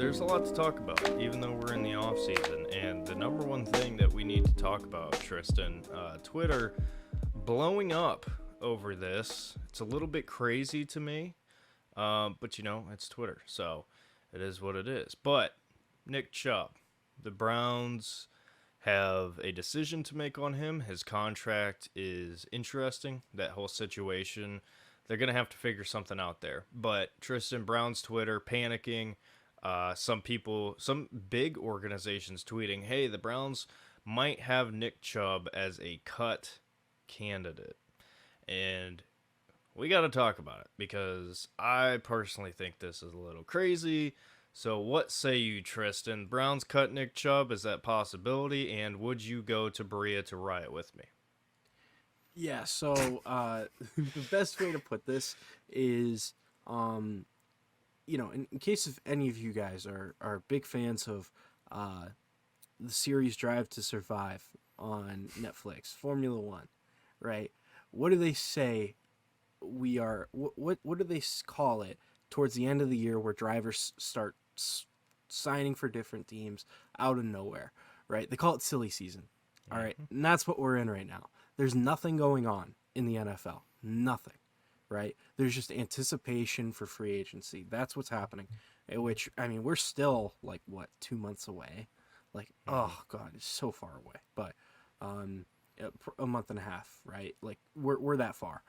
there's a lot to talk about, even though we're in the off season. And the number one thing that we need to talk about, Tristan, Twitter blowing up over this. It's a little bit crazy to me, but it's Twitter, so it is what it is. But Nick Chubb, the Browns have a decision to make on him. His contract is interesting. That whole situation, they're gonna have to figure something out there. But Tristan, Brown's Twitter panicking. Some people, some big organizations tweeting, "Hey, the Browns might have Nick Chubb as a cut candidate," and we got to talk about it because I personally think this is a little crazy. So, what say you, Tristan? Browns cut Nick Chubb? Is that a possibility? And would you go to Berea to riot with me? Yeah, so the best way to put this is, in case if any of you guys are big fans of the series Drive to Survive on Netflix, Formula One, right? What do they say we are, what do they call it towards the end of the year where drivers start signing for different teams out of nowhere, right? They call it silly season, all right? And that's what we're in right now. There's nothing going on in the NFL. Nothing, right? There's just anticipation for free agency. That's what's happening, which, I mean, we're still, 2 months away? Oh, God, it's so far away. But a month and a half, right? We're that far.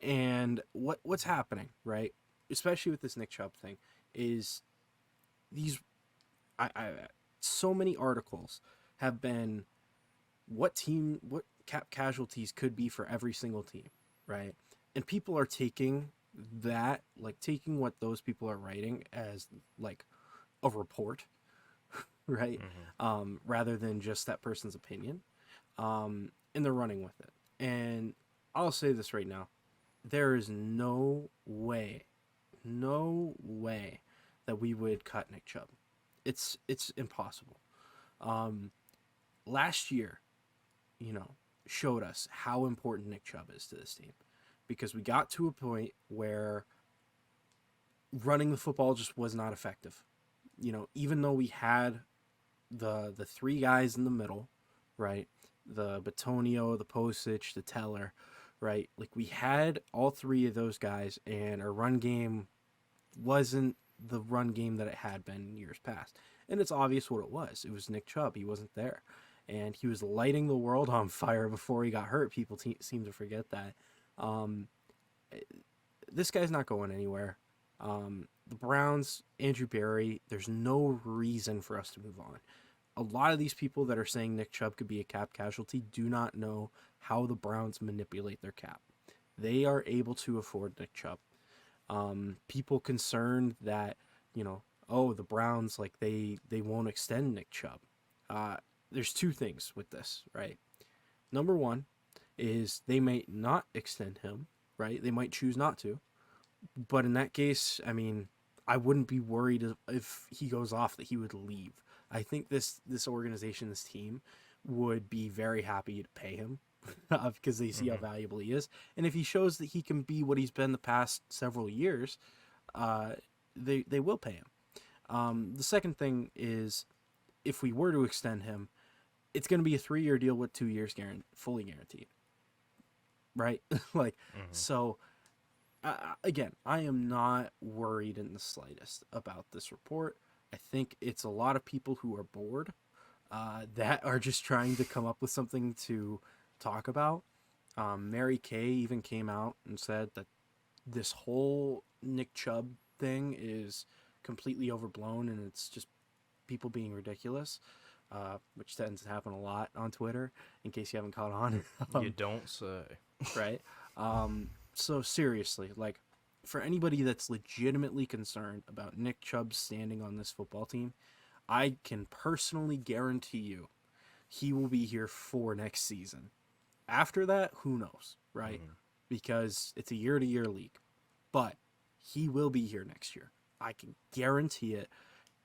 And what's happening, right? Especially with this Nick Chubb thing, is so many articles have been what cap casualties could be for every single team, right? And people are taking that, taking what those people are writing as a report, right? Rather than just that person's opinion. And they're running with it. And I'll say this right now. There is no way that we would cut Nick Chubb. It's impossible. Last year, showed us how important Nick Chubb is to this team, because we got to a point where running the football just was not effective. Even though we had the three guys in the middle, right? The Batonio, the Posich, the Teller, right? We had all three of those guys, and our run game wasn't the run game that it had been in years past. And it's obvious what it was. It was Nick Chubb. He wasn't there. And he was lighting the world on fire before he got hurt. People seem to forget that. This guy's not going anywhere. The Browns, Andrew Berry, there's no reason for us to move on. A lot of these people that are saying Nick Chubb could be a cap casualty do not know how the Browns manipulate their cap. They are able to afford Nick Chubb. People concerned that, the Browns, they won't extend Nick Chubb. There's two things with this, right? Number one is they may not extend him, right? They might choose not to. But in that case, I mean, I wouldn't be worried if he goes off that he would leave. I think this organization, this team, would be very happy to pay him because they see how valuable he is. And if he shows that he can be what he's been the past several years, they will pay him. The second thing is, if we were to extend him, it's going to be a 3-year deal with 2 years fully guaranteed. Right? So, again, I am not worried in the slightest about this report. I think it's a lot of people who are bored that are just trying to come up with something to talk about. Mary Kay even came out and said that this whole Nick Chubb thing is completely overblown and it's just people being ridiculous, which tends to happen a lot on Twitter, in case you haven't caught on. You don't say. Right? So seriously, for anybody that's legitimately concerned about Nick Chubb standing on this football team, I can personally guarantee you he will be here for next season. After that, who knows, right? Because it's a year-to-year league. But he will be here next year. I can guarantee it.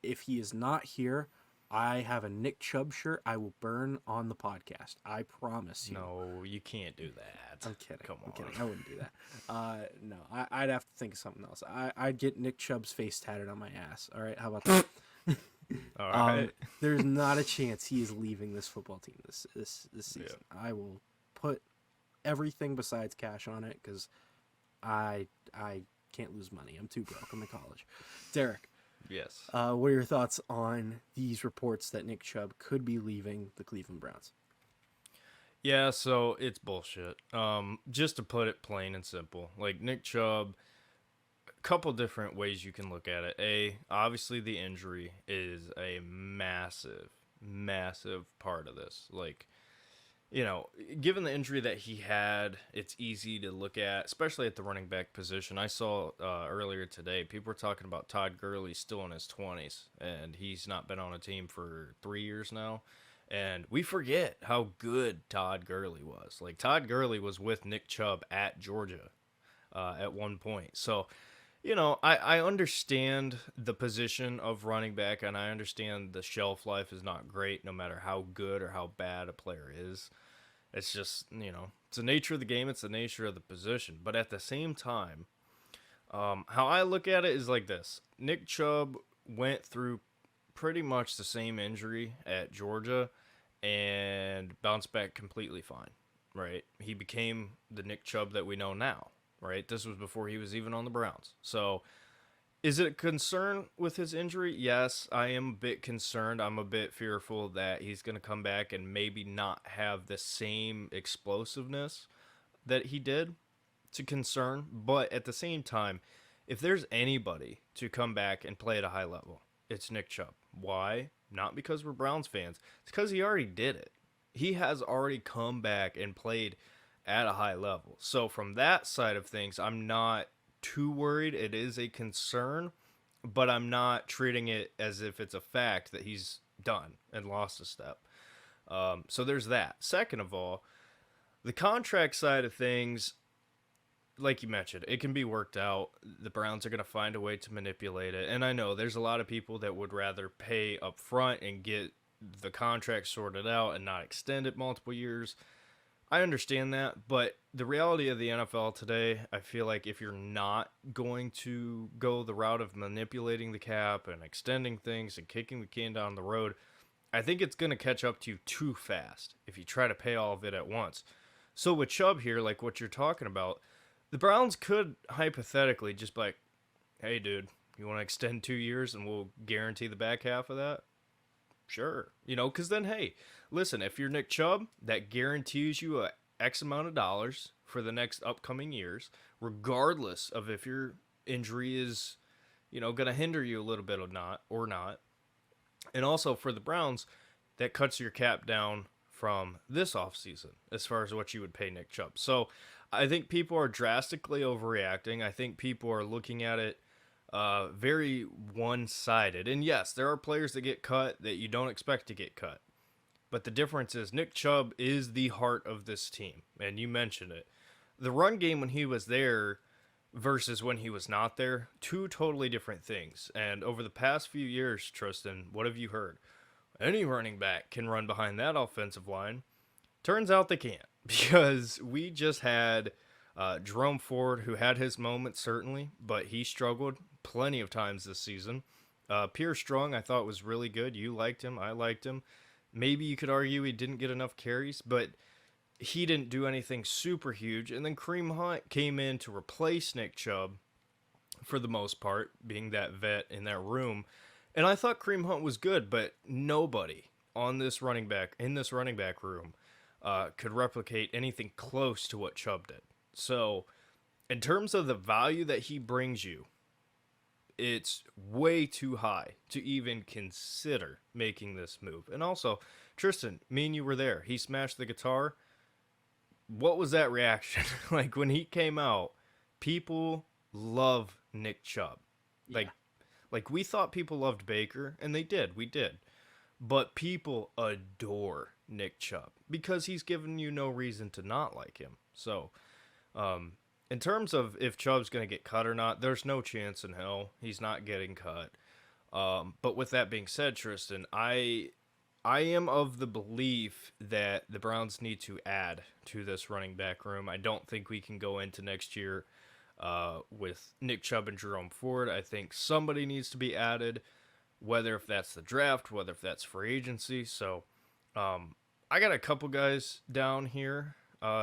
If he is not here, I have a Nick Chubb shirt I will burn on the podcast. I promise you. No, you can't do that. I'm kidding. Come I'm on. kidding. I wouldn't do that. No, I'd have to think of something else. I'd get Nick Chubb's face tatted on my ass. All right, how about that? All right. There's not a chance he is leaving this football team this season. Yeah. I will put everything besides cash on it because I can't lose money. I'm too broke. I'm in college. Derek. Yes. What are your thoughts on these reports that Nick Chubb could be leaving the Cleveland Browns? Yeah, so it's bullshit. Just to put it plain and simple, like Nick Chubb, a couple different ways you can look at it. Obviously the injury is a massive, massive part of this. Like, you know, given the injury that he had, it's easy to look at, especially at the running back position. I saw earlier today, people were talking about Todd Gurley still in his 20s, and he's not been on a team for 3 years now. And we forget how good Todd Gurley was. Like, Todd Gurley was with Nick Chubb at Georgia at one point. So, you know, I understand the position of running back, and I understand the shelf life is not great no matter how good or how bad a player is. It's just, you know, it's the nature of the game. It's the nature of the position. But at the same time, how I look at it is like this. Nick Chubb went through pretty much the same injury at Georgia and bounced back completely fine, right? He became the Nick Chubb that we know now, right? This was before he was even on the Browns. So is it a concern with his injury? Yes, I am a bit concerned. I'm a bit fearful that he's going to come back and maybe not have the same explosiveness that he did. It's a concern. But at the same time, if there's anybody to come back and play at a high level, it's Nick Chubb. Why? Not because we're Browns fans. It's because he already did it. He has already come back and played at a high level. So from that side of things, I'm not too worried. It is a concern, but I'm not treating it as if it's a fact that he's done and lost a step. So there's that. Second of all, the contract side of things, like you mentioned, it can be worked out. The Browns are going to find a way to manipulate it. And I know there's a lot of people that would rather pay up front and get the contract sorted out and not extend it multiple years. I understand that, but the reality of the NFL today, I feel like if you're not going to go the route of manipulating the cap and extending things and kicking the can down the road, I think it's going to catch up to you too fast if you try to pay all of it at once. So with Chubb here, like what you're talking about, the Browns could hypothetically just be like, hey, dude, you want to extend 2 years and we'll guarantee the back half of that? Sure. You know, because then, hey, listen, if you're Nick Chubb, that guarantees you a X amount of dollars for the next upcoming years, regardless of if your injury is, you know, going to hinder you a little bit or not. And also for the Browns, that cuts your cap down from this offseason as far as what you would pay Nick Chubb. So I think people are drastically overreacting. I think people are looking at it very one-sided. And yes, there are players that get cut that you don't expect to get cut. But the difference is Nick Chubb is the heart of this team. And you mentioned it. The run game when he was there versus when he was not there, two totally different things. And over the past few years, Tristan, what have you heard? Any running back can run behind that offensive line. Turns out they can't. Because we just had Jerome Ford, who had his moments, certainly, but he struggled plenty of times this season. Pierre Strong, I thought, was really good. You liked him. I liked him. Maybe you could argue he didn't get enough carries, but he didn't do anything super huge. And then Kareem Hunt came in to replace Nick Chubb for the most part, being that vet in that room. And I thought Kareem Hunt was good, but nobody in this running back room could replicate anything close to what Chubb did. So, in terms of the value that he brings you, it's way too high to even consider making this move. And also, Tristan, me and you were there. He smashed the guitar. What was that reaction? Like, when he came out, people love Nick Chubb. Yeah. Like we thought people loved Baker, and they did. We did. But people adore Nick Chubb because he's given you no reason to not like him. So, in terms of if Chubb's going to get cut or not, there's no chance in hell he's not getting cut. But with that being said, Tristan, I am of the belief that the Browns need to add to this running back room. I don't think we can go into next year with Nick Chubb and Jerome Ford. I think somebody needs to be added, whether if that's the draft, whether if that's free agency. So I got a couple guys down here,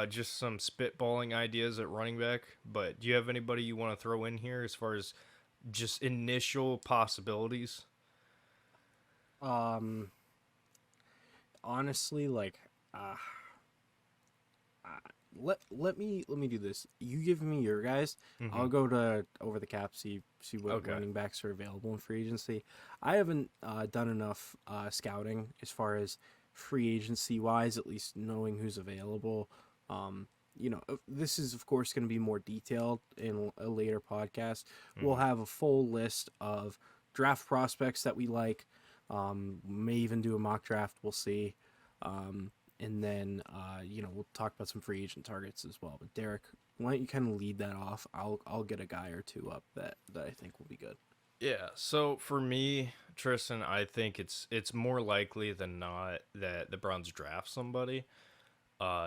just some spitballing ideas at running back. But do you have anybody you want to throw in here as far as just initial possibilities? Um, honestly, like, uh, let me do this. You give me your guys. Mm-hmm. I'll go to over the cap, see what Okay. running backs are available in free agency. I haven't done enough scouting as far as free agency wise, at least knowing who's available. This is of course going to be more detailed in a later podcast. We'll Mm-hmm. have a full list of draft prospects that we like. May even do a mock draft. We'll see. And then we'll talk about some free agent targets as well. But Derek, why don't you kind of lead that off? I'll get a guy or two up that I think will be good. Yeah, so for me, Tristan, I think it's more likely than not that the Browns draft somebody,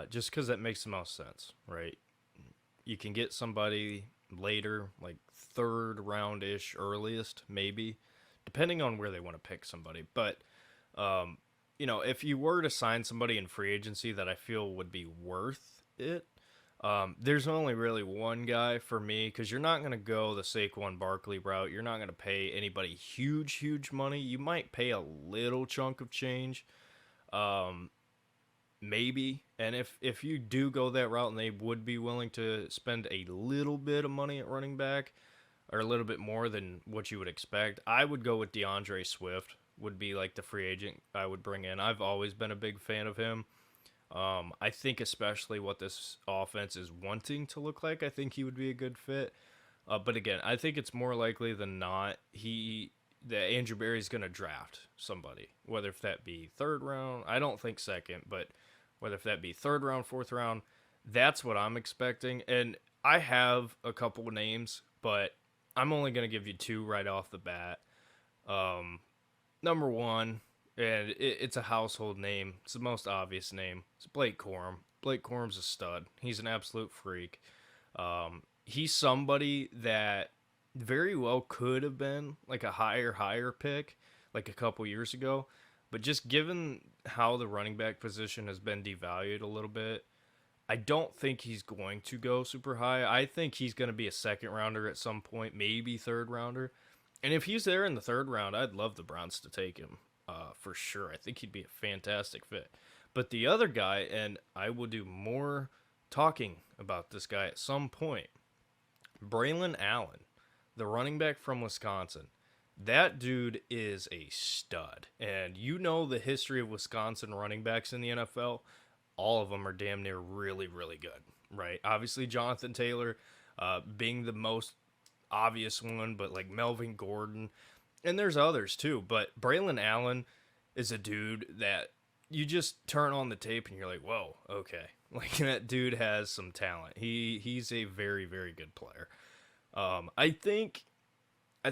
just because that makes the most sense, right? You can get somebody later, like third round ish, earliest, maybe, depending on where they want to pick somebody. But if you were to sign somebody in free agency that I feel would be worth it, there's only really one guy for me because you're not going to go the Saquon Barkley route. You're not going to pay anybody huge, huge money. You might pay a little chunk of change, um, maybe. And if you do go that route and they would be willing to spend a little bit of money at running back or a little bit more than what you would expect, I would go with DeAndre Swift. Would be like the free agent I would bring in. I've always been a big fan of him. I think especially what this offense is wanting to look like, I think he would be a good fit. But again, I think it's more likely than not that Andrew Berry's going to draft somebody, whether if that be third round. I don't think second, but whether if that be third round, fourth round, that's what I'm expecting. And I have a couple of names, but I'm only going to give you two right off the bat. Um, Number one, and it's a household name. It's the most obvious name. It's Blake Corum. Blake Corum's a stud. He's an absolute freak. He's somebody that very well could have been like a higher pick, like a couple years ago. But just given how the running back position has been devalued a little bit, I don't think he's going to go super high. I think he's going to be a second rounder at some point, maybe third rounder. And if he's there in the third round, I'd love the Browns to take him for sure. I think he'd be a fantastic fit. But the other guy, and I will do more talking about this guy at some point, Braylon Allen, the running back from Wisconsin. That dude is a stud. And you know the history of Wisconsin running backs in the NFL. All of them are damn near really, really good, right? Obviously, Jonathan Taylor being the most obvious one, but like Melvin Gordon, and there's others too. But Braylon Allen is a dude that you just turn on the tape and you're like, whoa, okay, like that dude has some talent. He's a very, very good player. I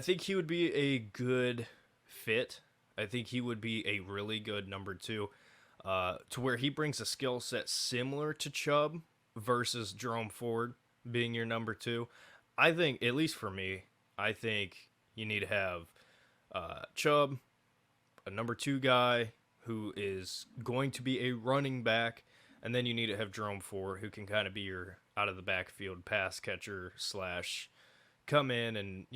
think he would be a good fit. I think he would be a really good number two, to where he brings a skill set similar to Chubb versus Jerome Ford being your number two. I think, at least for me, I think you need to have Chubb, a number two guy who is going to be a running back, and then you need to have Jerome Ford, who can kind of be your out of the backfield pass catcher slash come in and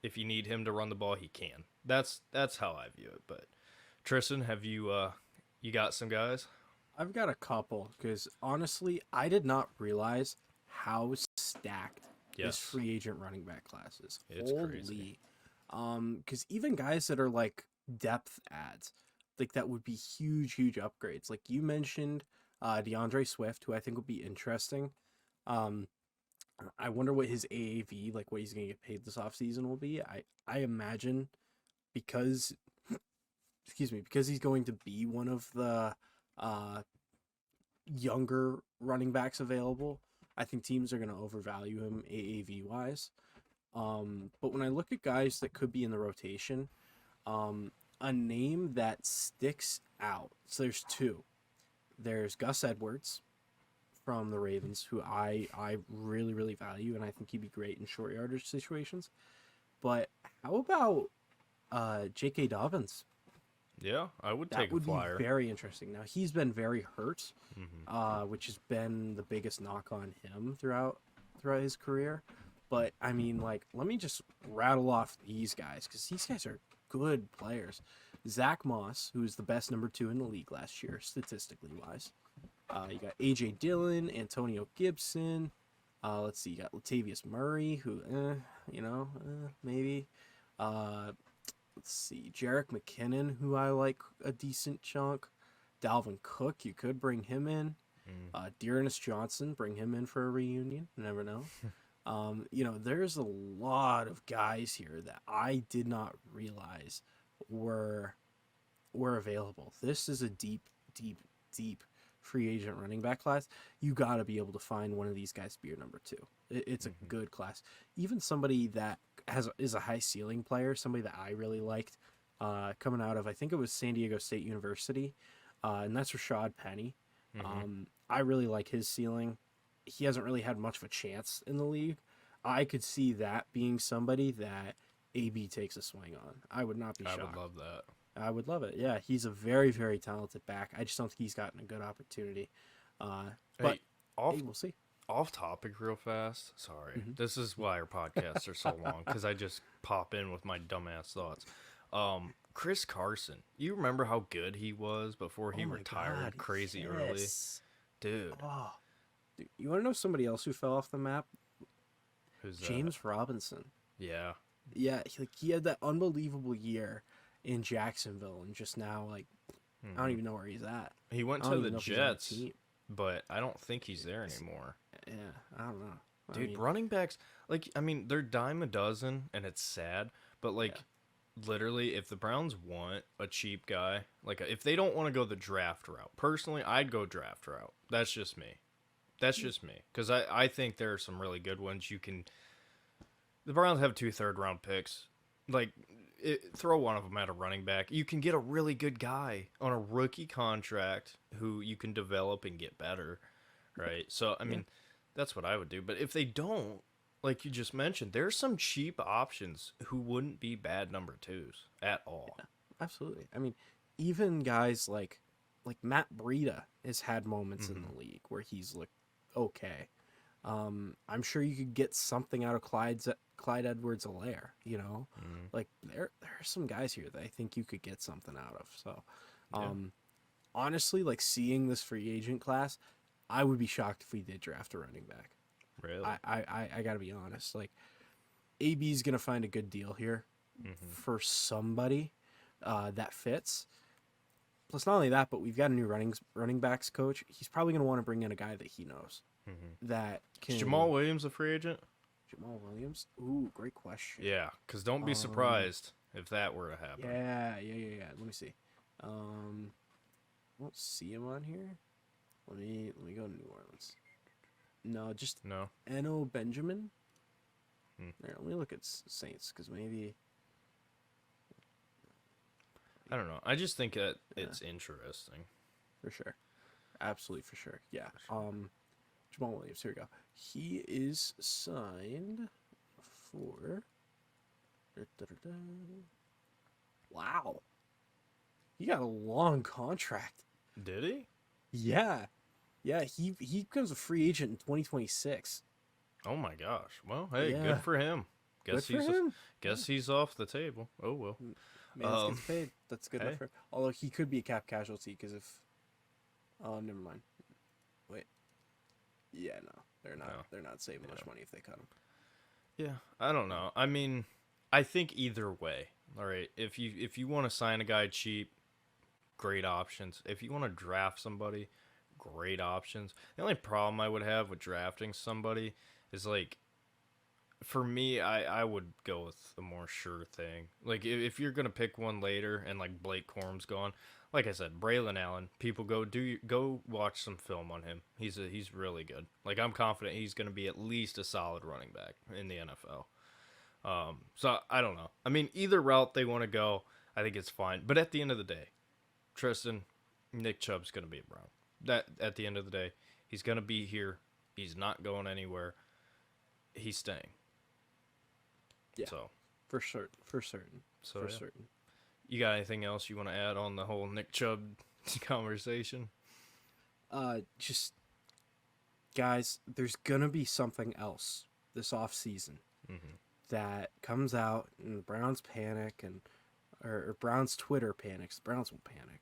if you need him to run the ball, he can. That's how I view it. But Tristan, have you got some guys? I've got a couple because honestly, I did not realize how stacked this Yes, free agent running back class is. it's crazy. Because even guys that are like depth ads, like that would be huge, huge upgrades. Like you mentioned, DeAndre Swift, who I think would be interesting. Um, I wonder what his AAV, like what he's gonna get paid this offseason will be. I imagine because excuse me, because he's going to be one of the uh younger running backs available, I think teams are going to overvalue him AAV wise. But when I look at guys that could be in the rotation, A name that sticks out. So there's two. There's Gus Edwards from the Ravens, who I really really value, and I think he'd be great in short yardage situations. But how about J.K. Dobbins? Yeah, I would That take a would be flyer. very interesting. Now he's been very hurt, Mm-hmm. which has been the biggest knock on him throughout his career. But I mean, like, let me just rattle off these guys because these guys are good players. Zach Moss, who's the best number 2 in the league last year, statistically wise. You got AJ Dillon, Antonio Gibson. Let's see, you got Latavius Murray, who, maybe. Uh, let's see, Jerick McKinnon, who I like a decent chunk. Dalvin Cook, you could bring him in. Dearness Johnson, bring him in for a reunion. You never know. There's a lot of guys here that I did not realize were available. This is a deep, deep, deep free agent running back class. You got to be able to find one of these guys to be your number 2. It's a good class. Even somebody that is a high ceiling player, somebody that I really liked, coming out of, I think it was San Diego State University, and that's Rashad Penny. I really like his ceiling. He hasn't really had much of a chance in the league. I could see that being somebody that AB takes a swing on. I would not be shocked. I would love that. I would love it. Yeah, he's a very, very talented back. I just don't think he's gotten a good opportunity. But Hey, off hey, we'll see. off topic real fast. Sorry. Mhm. This is why our podcasts are so long, because I just pop in with my dumbass thoughts. Chris Carson. You remember how good he was before he Oh my retired God, crazy early? yes. Dude, Oh, dude, you want to know somebody else who fell off the map? who's that? James Robinson. Yeah. Yeah, he had that unbelievable year in Jacksonville, and just now, like, I don't even know where he's at. He went I to don't the even know if he's on the Jets, team. but I don't think he's there anymore. Yeah, I don't know. Dude, running backs, they're dime a dozen, and it's sad, but, literally, if the Browns want a cheap guy, if they don't want to go the draft route, personally, I'd go draft route. That's just me. Because I think there are some really good ones. The Browns have 2 third-round picks. Throw one of them at a running back. You can get a really good guy on a rookie contract who you can develop and get better, right? So, I mean, that's what I would do. But if they don't, like you just mentioned, there's some cheap options who wouldn't be bad number 2s at all. Absolutely. I mean, even guys like Matt Breida has had moments in the league where he's looked okay. I'm sure you could get something out of Clyde Edwards-Helaire, Like there are some guys here that I think you could get something out of. So, honestly, like seeing this free agent class, I would be shocked if we did draft a running back. Really? I gotta be honest. Like, AB's gonna find a good deal here for somebody that fits. Plus, not only that, but we've got a new running backs coach. He's probably gonna want to bring in a guy that he knows that can. Is Jamal Williams a free agent? Jamal Williams? Ooh, great question. Yeah, because don't be surprised if that were to happen. Yeah. Let me see. I don't see him on here. Let me go to New Orleans. No, just No? Eno Benjamin. There, let me look at Saints because maybe. I don't know. I just think that it's interesting. For sure, absolutely for sure. Yeah. Jamal Williams. Here we go. He is signed for. Wow. He got a long contract. Did he? Yeah. He becomes a free agent in 2026. Oh my gosh. Well, hey, Yeah. good for him. Good for him. Guess he's off the table. Oh well. Man, gets paid. That's good enough hey. for him. Although he could be a cap casualty because if. Oh, never mind. Wait. Yeah, no, they're not. No. They're not saving much money if they cut him. Yeah, I don't know. I mean, I think either way. All right, if you want to sign a guy cheap, great options. If you want to draft somebody, great options. The only problem I would have with drafting somebody is for me, I would go with the more sure thing. Like if you're gonna pick one later and Blake Corum's gone, like I said, Braylon Allen. People go watch some film on him. He's really good. I'm confident he's gonna be at least a solid running back in the NFL. So I don't know. I mean, either route they want to go, I think it's fine. But at the end of the day, Tristan, Nick Chubb's going to be a Brown. That at the end of the day, he's going to be here. He's not going anywhere. He's staying. Yeah. So For certain. So, certain. You got anything else you want to add on the whole Nick Chubb conversation? Just guys, there's gonna be something else this off season that comes out, and the Browns panic, or Browns Twitter panics. The Browns will panic.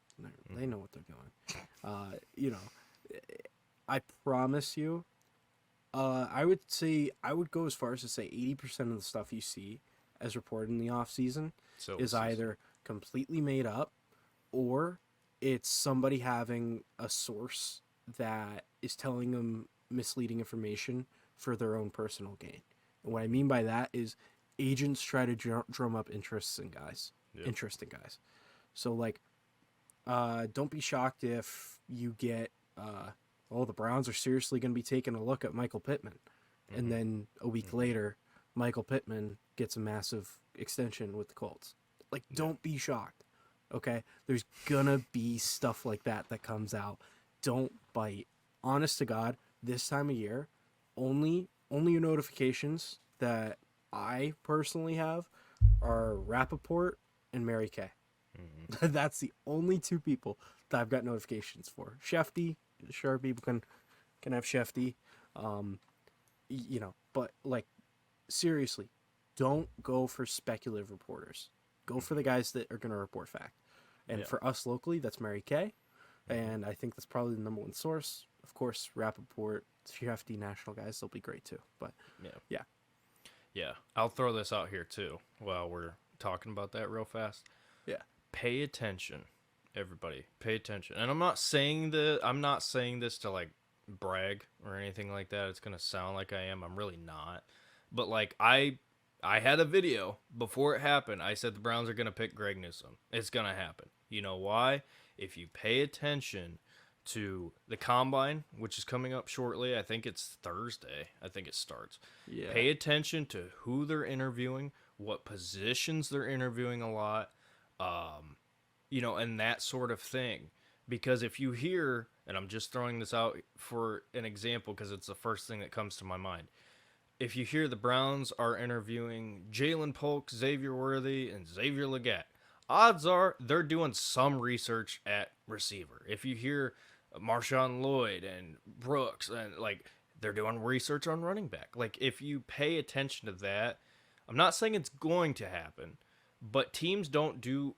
They know what they're doing. You know, I promise you. I would go as far as to say 80% of the stuff you see as reported in the off season is either completely made up, or it's somebody having a source that is telling them misleading information for their own personal gain. And what I mean by that is agents try to drum up interest in guys. So like, don't be shocked if you get, the Browns are seriously going to be taking a look at Michael Pittman. And then a week later, Michael Pittman gets a massive extension with the Colts. Like, don't be shocked. Okay? There's gonna be stuff like that comes out. Don't bite. Honest to God, this time of year, only notifications that I personally have are Rappaport and Mary Kay. That's the only two people that I've got notifications for. Shefty, sure, people can have Shefty. You know, but like, seriously, don't go for speculative reporters. Go for the guys that are going to report fact. And for us locally, that's Mary Kay. And I think that's probably the number one source. Of course, Rappaport, Shefty, national guys, they'll be great too. But yeah. I'll throw this out here too while we're talking about that real fast. Yeah. Pay attention, everybody. Pay attention. And I'm not saying this to like brag or anything like that. It's gonna sound like I am. I'm really not. But like I had a video before it happened. I said the Browns are gonna pick Greg Newsome. It's gonna happen. You know why? If you pay attention to the combine, which is coming up shortly, I think it's Thursday. I think it starts. Yeah. Pay attention to who they're interviewing, what positions they're interviewing a lot, you know, and that sort of thing. Because if you hear, and I'm just throwing this out for an example because it's the first thing that comes to my mind. If you hear the Browns are interviewing Jalen Polk, Xavier Worthy, and Xavier Legette, odds are they're doing some research at receiver. If you hear Marshawn Lloyd and Brooks, and like, they're doing research on running back. Like, if you pay attention to that, I'm not saying it's going to happen, but teams don't do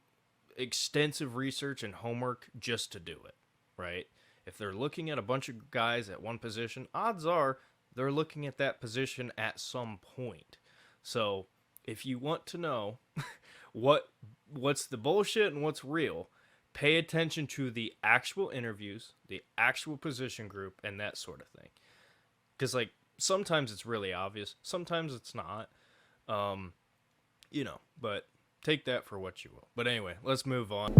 extensive research and homework just to do it, right? If they're looking at a bunch of guys at one position, odds are they're looking at that position at some point. So if you want to know what's the bullshit and what's real, pay attention to the actual interviews, the actual position group, and that sort of thing. Because like, sometimes it's really obvious, sometimes it's not. You know, but take that for what you will. But anyway, let's move on.